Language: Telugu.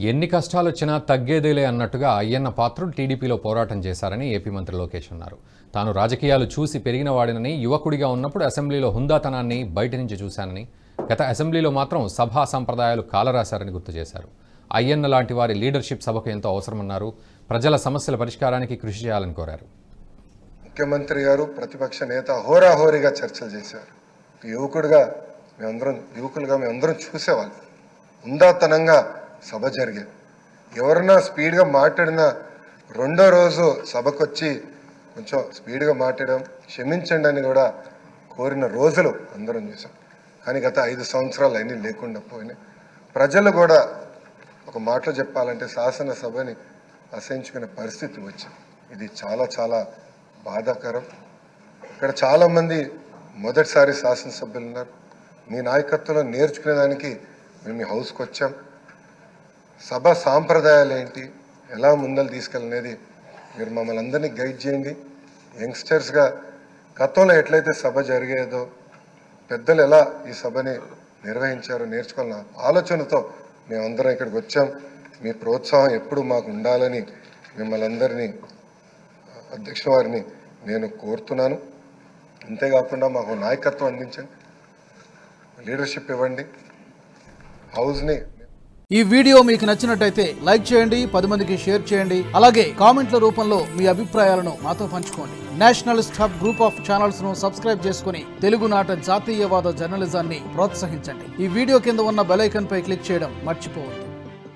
ఎన్ని కష్టాలొచ్చినా తగ్గేదేలే అన్నట్టుగా అయ్యన్న పాత్రుడు టీడీపీలో పోరాటం చేశారని ఏపీ మంత్రి లోకేష్ అన్నారు. తాను రాజకీయాలు చూసి పెరిగిన వాడినని, యువకుడిగా ఉన్నప్పుడు అసెంబ్లీలో హుందాతనాన్ని బయట నుంచి చూశానని, గత అసెంబ్లీలో మాత్రం సభా సంప్రదాయాలు కాలరాశారని గుర్తు చేశారు. అయ్యన్న లాంటి వారి లీడర్షిప్ సభకు ఎంతో అవసరమన్నారు. ప్రజల సమస్యల పరిష్కారానికి కృషి చేయాలని కోరారు. ముఖ్యమంత్రి గారు ప్రతిపక్ష నేత హోరాహోరీగా చర్చలు చేశారు. యువకులుగా మేమందరం చూసేవాళ్ళం. హుందాతనంగా సభ జరిగేది. ఎవరన్నా స్పీడ్గా మాట్లాడినా రెండో రోజు సభకొచ్చి కొంచెం స్పీడ్గా మాట్లాడడం, క్షమించండి అని కూడా కోరిన రోజులు అందరం చూసాం. కానీ గత 5 సంవత్సరాలు అన్నీ లేకుండా పోయినాయి. ప్రజలు కూడా ఒక మాటలో చెప్పాలంటే శాసనసభని అసహించుకునే పరిస్థితి వచ్చింది. ఇది చాలా చాలా బాధాకరం. ఇక్కడ చాలామంది మొదటిసారి శాసనసభ్యులు ఉన్నారు. మీ నాయకత్వంలో నేర్చుకునేదానికి మేము ఈ హౌస్కి వచ్చాం. సభ సాంప్రదాయాలు ఏంటి, ఎలా ముందలు తీసుకెళ్ళనేది మీరు మమ్మల్ని అందరినీ గైడ్ చేయండి. యంగ్స్టర్స్గా గతంలో ఎట్లయితే సభ జరిగేదో, పెద్దలు ఎలా ఈ సభని నిర్వహించారో నేర్చుకోవాలన్న ఆలోచనతో మేమందరం ఇక్కడికి వచ్చాం. మీ ప్రోత్సాహం ఎప్పుడు మాకు ఉండాలని మిమ్మల్ని అందరినీ, అధ్యక్షుల వారిని నేను కోరుతున్నాను. అంతేకాకుండా మాకు నాయకత్వం అందించండి, లీడర్షిప్ ఇవ్వండి. హౌస్ని ఈ వీడియో మీకు నచ్చినట్టయితే లైక్ చేయండి, 10 మందికి షేర్ చేయండి. అలాగే కామెంట్ల రూపంలో మీ అభిప్రాయాలను మాతో పంచుకోండి. Nationalist hub group of channels ను సబ్స్క్రైబ్ చేసుకుని తెలుగునాట జాతీయవాద జర్నలిజాన్ని ప్రోత్సహించండి. ఈ వీడియో కింద ఉన్న బెల్ ఐకాన్ పై క్లిక్ చేయడం మర్చిపోవద్దు.